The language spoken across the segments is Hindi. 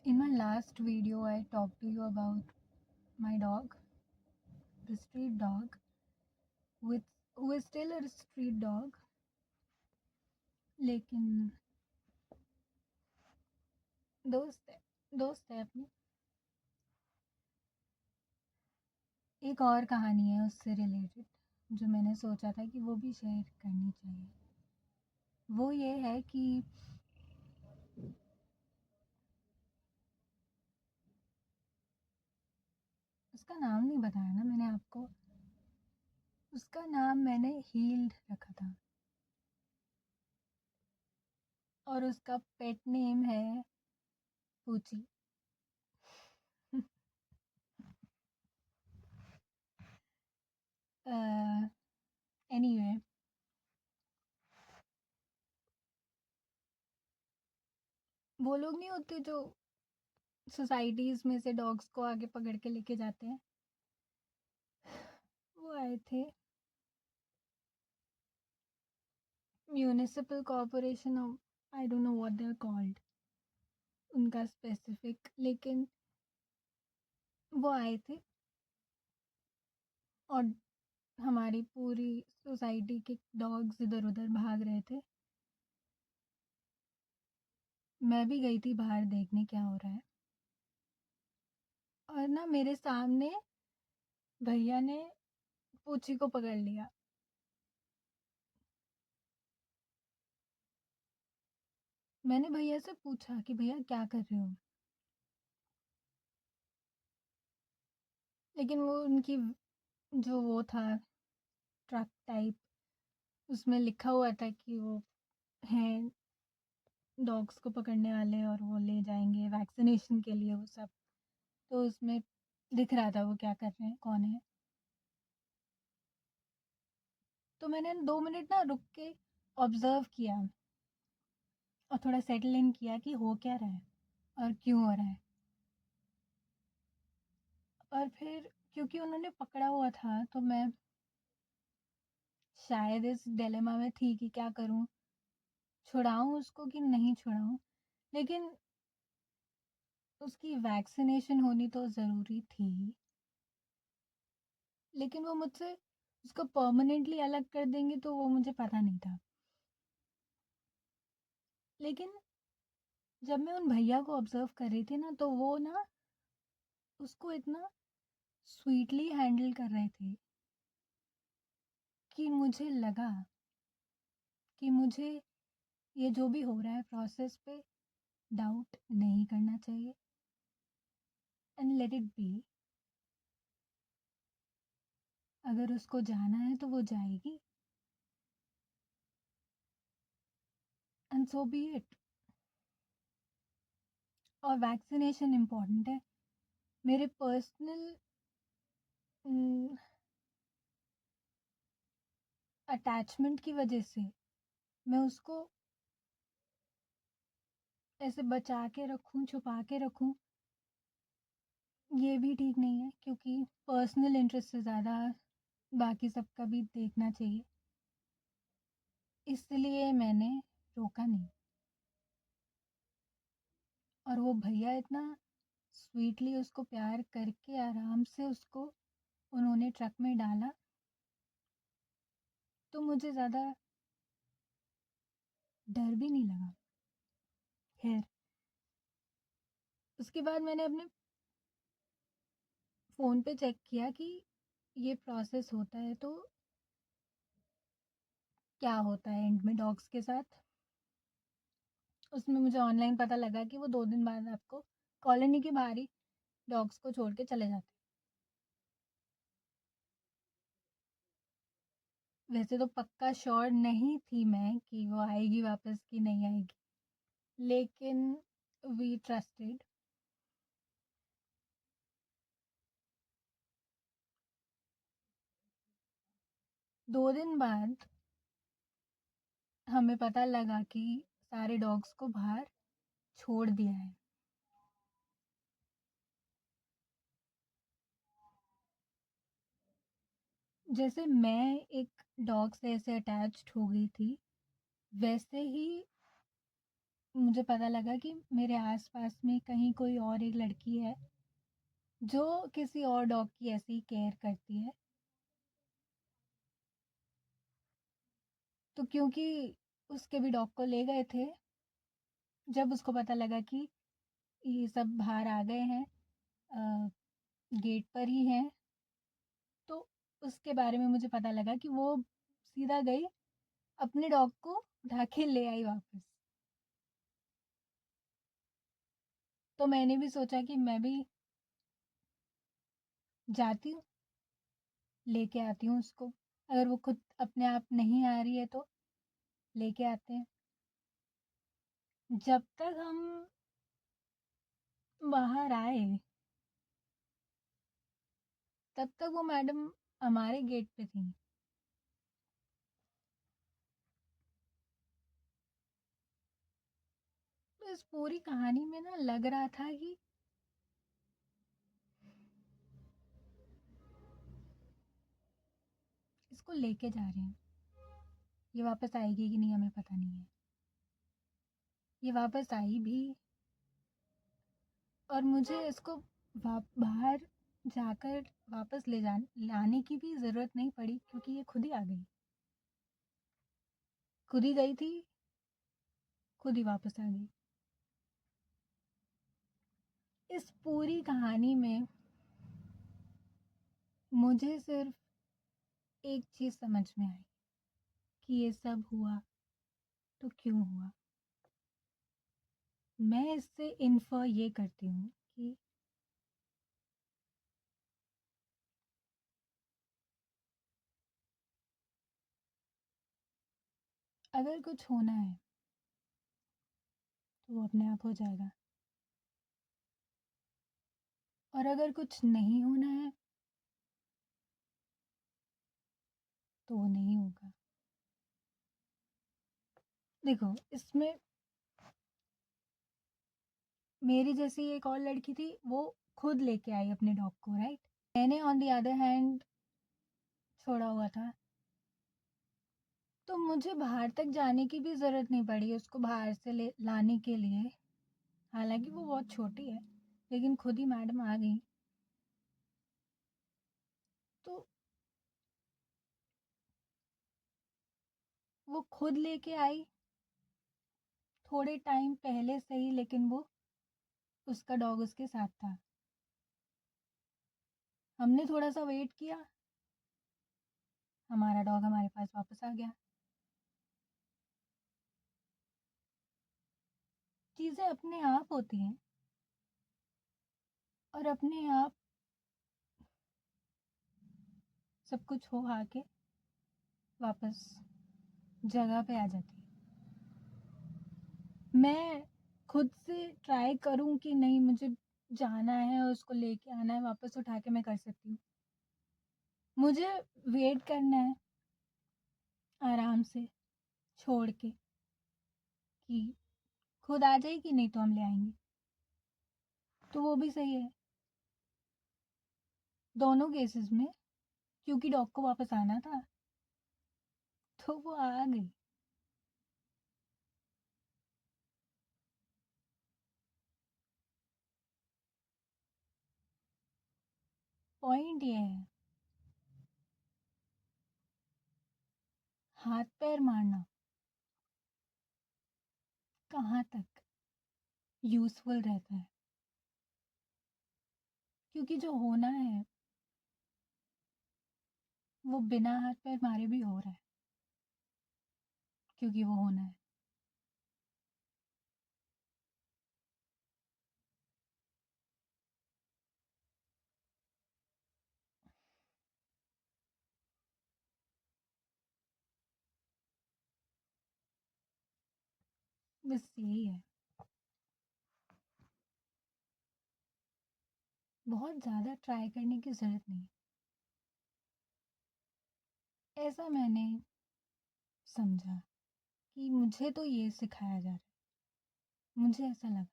In my last video, I talked to you about my dog, the street dog, with who is still a street dog, लेकिन दोस्त है अपनी। एक और कहानी है उससे रिलेटेड जो मैंने सोचा था कि वो भी शेयर करनी चाहिए। वो ये है कि उसका नाम नहीं बताया ना मैंने आपको। उसका नाम मैंने हील्ड रखा था और उसका पेट नेम है पूची। एनीवे, वो लोग नहीं होते जो सोसाइटीज में से डॉग्स को आगे पकड़ के लेके जाते हैं, वो आए थे। Municipal corporation of, I don't know what they are called, उनका स्पेसिफिक, लेकिन वो आए थे और हमारी पूरी सोसाइटी के डॉग्स इधर उधर भाग रहे थे। मैं भी गई थी बाहर देखने क्या हो रहा है, और ना मेरे सामने भैया ने पूछी को पकड़ लिया। मैंने भैया से पूछा कि भैया क्या कर रहे हो, लेकिन वो उनकी जो वो था ट्रक टाइप, उसमें लिखा हुआ था कि वो हैं डॉग्स को पकड़ने वाले और वो ले जाएंगे वैक्सीनेशन के लिए वो सब। तो उसमें दिख रहा था वो क्या कर रहे हैं, कौन है। तो मैंने 2 मिनट ना रुक के ऑब्जर्व किया और थोड़ा सेटल इन किया कि हो क्या रहा है और क्यों हो रहा है। और फिर क्योंकि उन्होंने पकड़ा हुआ था तो मैं शायद इस डिलेमा में थी कि क्या करूं, छुड़ाऊं उसको कि नहीं छुड़ाऊं। लेकिन उसकी वैक्सीनेशन होनी तो ज़रूरी थी, लेकिन वो मुझसे उसको परमानेंटली अलग कर देंगे तो वो मुझे पता नहीं था। लेकिन जब मैं उन भैया को ऑब्जर्व कर रही थी ना, तो वो ना उसको इतना स्वीटली हैंडल कर रहे थे कि मुझे लगा कि मुझे ये जो भी हो रहा है प्रोसेस पे डाउट नहीं करना चाहिए एंड लेट इट बी। अगर उसको जाना है तो वो जाएगी एंड सो बी इट। और वैक्सीनेशन इम्पॉर्टेंट है। मेरे पर्सनल अटैचमेंट की वजह से मैं उसको ऐसे बचा के रखूं, छुपा के रखूं, ये भी ठीक नहीं है, क्योंकि पर्सनल इंटरेस्ट से ज़्यादा बाकी सबका भी देखना चाहिए। इसलिए मैंने रोका नहीं। और वो भैया इतना स्वीटली उसको प्यार करके आराम से उसको उन्होंने ट्रक में डाला, तो मुझे ज़्यादा डर भी नहीं लगा। खैर, उसके बाद मैंने अपने फ़ोन पे चेक किया कि ये प्रोसेस होता है तो क्या होता है एंड में डॉग्स के साथ। उसमें मुझे ऑनलाइन पता लगा कि वो 2 दिन बाद आपको कॉलोनी के बाहर ही डॉग्स को छोड़ के चले जाते हैं। वैसे तो पक्का श्योर नहीं थी मैं कि वो आएगी वापस कि नहीं आएगी, लेकिन वी ट्रस्टेड। 2 दिन बाद हमें पता लगा कि सारे डॉग्स को बाहर छोड़ दिया है। जैसे मैं एक डॉग से ऐसे अटैच्ड हो गई थी, वैसे ही मुझे पता लगा कि मेरे आस-पास में कहीं कोई और एक लड़की है, जो किसी और डॉग की ऐसे ही केयर करती है। तो क्योंकि उसके भी डॉग को ले गए थे, जब उसको पता लगा कि ये सब बाहर आ गए हैं, अ, गेट पर ही हैं, तो उसके बारे में मुझे पता लगा कि वो सीधा गई, अपने डॉग को उठा के ले आई वापस। तो मैंने भी सोचा कि मैं भी जाती हूँ, लेके आती हूँ उसको। अगर वो खुद अपने आप नहीं आ रही है तो लेके आते हैं। जब तक हम बाहर आए, तब तक वो मैडम हमारे गेट पे थी। तो इस पूरी कहानी में ना लग रहा था कि इसको लेके जा रहे हैं, ये वापस आएगी कि नहीं हमें पता नहीं है। ये वापस आई भी, और मुझे इसको बाहर जाकर वापस लाने की भी ज़रूरत नहीं पड़ी, क्योंकि ये खुद ही आ गई। खुद ही गई थी, खुद ही वापस आ गई। इस पूरी कहानी में मुझे सिर्फ एक चीज़ समझ में आई कि ये सब हुआ तो क्यों हुआ। मैं इससे इन्फर ये करती हूँ कि अगर कुछ होना है तो वो अपने आप हो जाएगा, और अगर कुछ नहीं होना है तो वो नहीं होगा। देखो, इसमें मेरी जैसी एक और लड़की थी, वो खुद लेके आई अपने डॉग को, राइट। मैंने ऑन द अदर हैंड छोड़ा हुआ था, तो मुझे बाहर तक जाने की भी ज़रूरत नहीं पड़ी उसको बाहर से ले लाने के लिए। हालांकि वो बहुत छोटी है, लेकिन खुद ही मैडम आ गई। तो वो खुद लेके आई, थोड़े टाइम पहले सही, लेकिन वो उसका डॉग उसके साथ था। हमने थोड़ा सा वेट किया, हमारा डॉग हमारे पास वापस आ गया। चीज़ें अपने आप होती हैं, और अपने आप सब कुछ हो आके वापस जगह पे आ जाती है। मैं खुद से ट्राई करूं कि नहीं, मुझे जाना है और उसको लेके आना है वापस उठा के, मैं कर सकती हूँ। मुझे वेट करना है आराम से, छोड़ के कि खुद आ जाएगी, नहीं तो हम ले आएंगे, तो वो भी सही है दोनों केसेस में। क्योंकि डॉग को वापस आना था, तो वो आ गई। पॉइंट ये है, हाथ पैर मारना कहाँ तक यूजफुल रहता है, क्योंकि जो होना है वो बिना हाथ पैर मारे भी हो रहा है, क्योंकि वो होना है। बस यही है, बहुत ज़्यादा ट्राई करने की ज़रूरत नहीं। ऐसा मैंने समझा कि मुझे तो ये सिखाया जा रहा है, मुझे ऐसा लगा।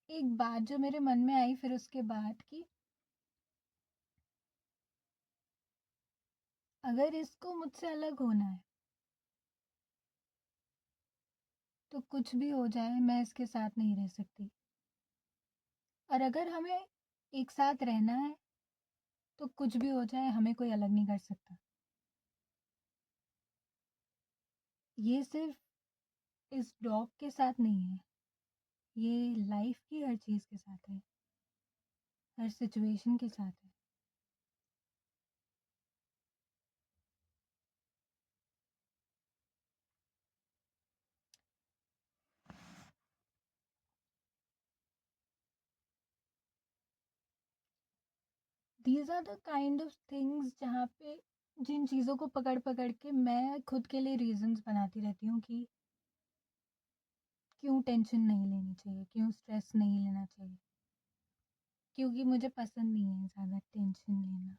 एक बात जो मेरे मन में आई फिर उसके बाद कि अगर इसको मुझसे अलग होना है तो कुछ भी हो जाए मैं इसके साथ नहीं रह सकती। और अगर हमें एक साथ रहना है तो कुछ भी हो जाए हमें कोई अलग नहीं कर सकता। ये सिर्फ इस डॉग के साथ नहीं है, ये लाइफ की हर चीज़ के साथ है, हर सिचुएशन के साथ है। These are the kind of things जहाँ पे जिन चीज़ों को पकड़ पकड़ के मैं खुद के लिए रीजंस बनाती रहती हूँ कि क्यों टेंशन नहीं लेनी चाहिए, क्यों स्ट्रेस नहीं लेना चाहिए, क्योंकि मुझे पसंद नहीं है ज़्यादा टेंशन लेना।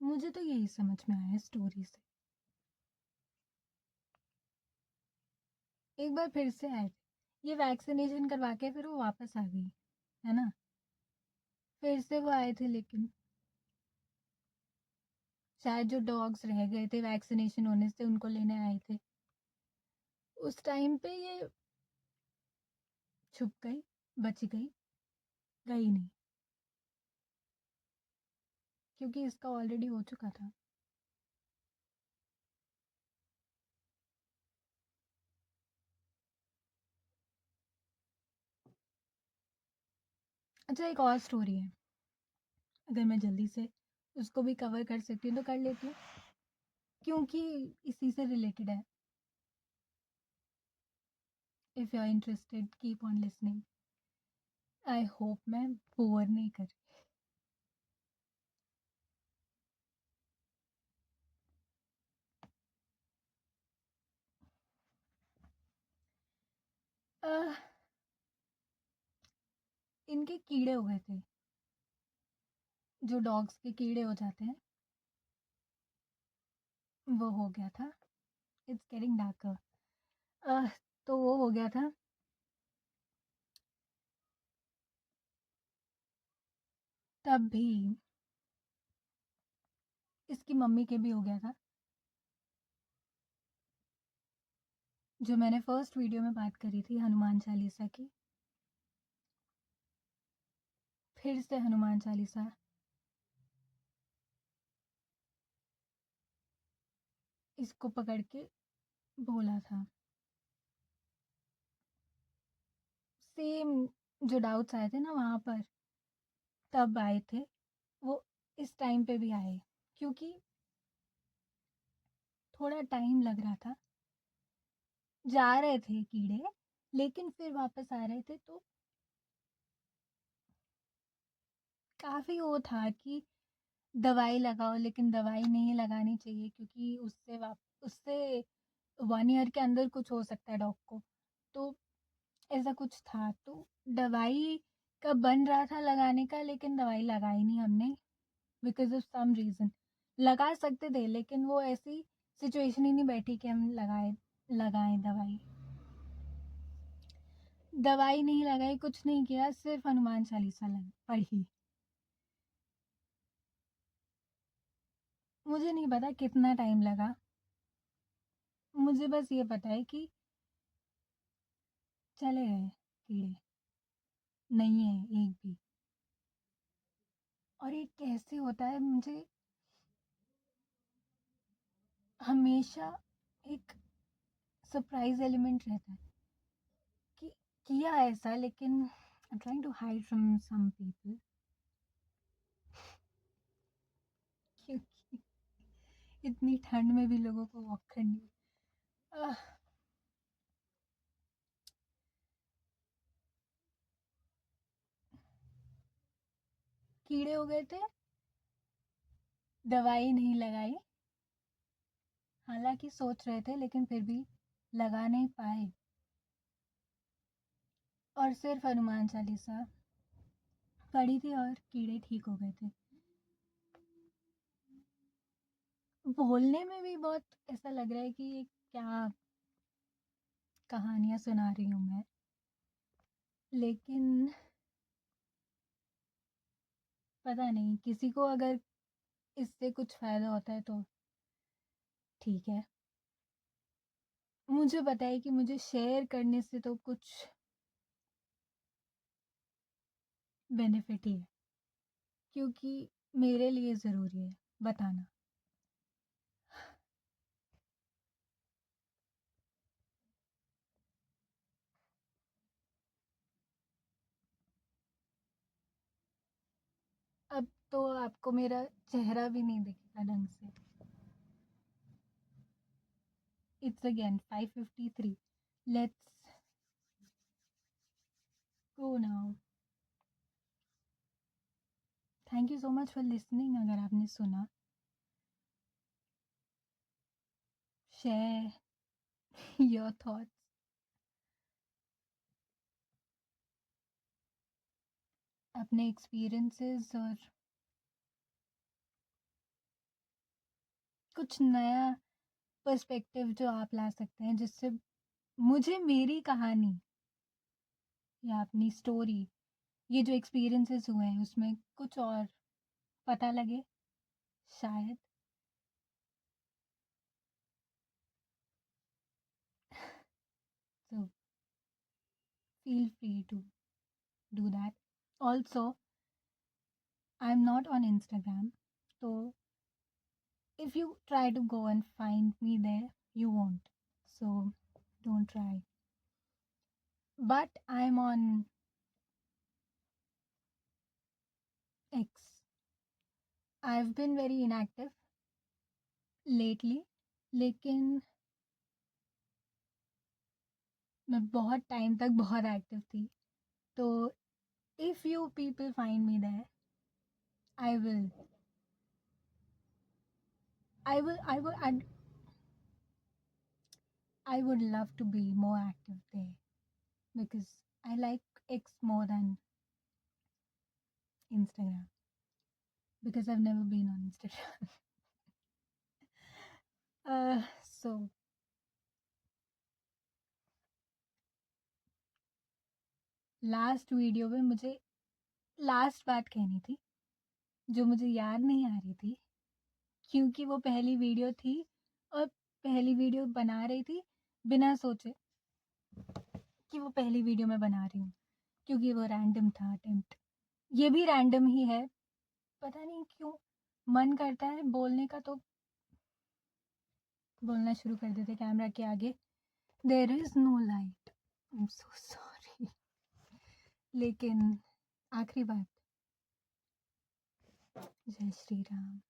मुझे तो यही समझ में आया स्टोरी से। एक बार फिर से आए थे, ये वैक्सीनेशन करवा के फिर वो वापस आ गई, है ना? फिर से वो आए थे, लेकिन शायद जो डॉग्स रह गए थे वैक्सीनेशन होने से उनको लेने आए थे। उस टाइम पे ये छुप गई, बच गई, गई नहीं, क्योंकि इसका ऑलरेडी हो चुका था। अच्छा, एक और स्टोरी है, अगर मैं जल्दी से उसको भी कवर कर सकती हूँ तो कर लेती हूँ, क्योंकि इसी से रिलेटेड है। If you are interested keep on listening. I hope मैं बोर नहीं कर रही। इनके कीड़े हो गए थे, जो डॉग्स के कीड़े हो जाते हैं, वो हो गया था। It's getting darker. तो वो हो गया था। तब भी इसकी मम्मी के भी हो गया था, जो मैंने फर्स्ट वीडियो में बात करी थी हनुमान चालीसा की। फिर से हनुमान चालीसा इसको पकड़ के बोला था। सेम जो डाउट्स आए थे ना वहाँ पर, तब आए थे वो, इस टाइम पे भी आए, क्योंकि थोड़ा टाइम लग रहा था। जा रहे थे कीड़े, लेकिन फिर वापस आ रहे थे, तो काफ़ी वो था कि दवाई लगाओ, लेकिन दवाई नहीं लगानी चाहिए, क्योंकि उससे 1 ईयर के अंदर कुछ हो सकता है डॉग को। तो ऐसा कुछ था, तो दवाई का बन रहा था लगाने का, लेकिन दवाई लगाई नहीं हमने, बिकॉज़ ऑफ सम रीज़न। लगा सकते थे, लेकिन वो ऐसी सिचुएशन ही नहीं बैठी कि हम लगाएँ दवाई। दवाई नहीं लगाई, कुछ नहीं किया, सिर्फ़ हनुमान चालीसा पढ़ी। मुझे नहीं पता कितना टाइम लगा, मुझे बस ये पता है कि चले गए कीड़े, नहीं है एक भी। और ये कैसे होता है, मुझे हमेशा एक सरप्राइज एलिमेंट रहता है कि किया ऐसा, लेकिन I am trying to hide from some people, क्योंकि इतनी ठंड में भी लोगों को वॉक करनी। आह, कीड़े हो गए थे, दवाई नहीं लगाई, हालांकि सोच रहे थे, लेकिन फिर भी लगा नहीं पाए, और सिर्फ हनुमान चालीसा पढ़ी थी और कीड़े ठीक हो गए थे। बोलने में भी बहुत ऐसा लग रहा है कि ये क्या कहानियाँ सुना रही हूँ मैं, लेकिन पता नहीं, किसी को अगर इससे कुछ फ़ायदा होता है तो ठीक है। मुझे पता है कि मुझे शेयर करने से तो कुछ बेनिफिट ही है, क्योंकि मेरे लिए ज़रूरी है बताना। अब तो आपको मेरा चेहरा भी नहीं दिखेगा ढंग से। It's again 5:53. Let's go now. Thank you so much for listening. अगर आपने सुना, share your thoughts. अपने एक्सपीरियंसेस और कुछ नया पर्सपेक्टिव जो आप ला सकते हैं, जिससे मुझे मेरी कहानी या अपनी स्टोरी, ये जो एक्सपीरियंसेस हुए हैं उसमें कुछ और पता लगे शायद। So feel free to do that. Also, I'm not on Instagram, so if you try to go and find me there, you won't. So don't try. But I'm on X. I've been very inactive lately, लेकिन मैं बहुत टाइम तक बहुत एक्टिव थी। तो if you people find me there, I will, I'd, I would love to be more active there because I like X more than Instagram because I've never been on Instagram. So last video में मुझे लास्ट बात कहनी थी जो मुझे याद नहीं आ रही थी, क्योंकि वो पहली वीडियो थी और पहली वीडियो बना रही थी बिना सोचे कि वो पहली वीडियो मैं बना रही हूँ, क्योंकि वो रैंडम था अटेम्प्ट। ये भी रैंडम ही है, पता नहीं क्यों मन करता है बोलने का तो बोलना शुरू कर देते कैमरा के आगे। There is no light, I am so sorry. लेकिन आखिरी बात, जय श्री राम।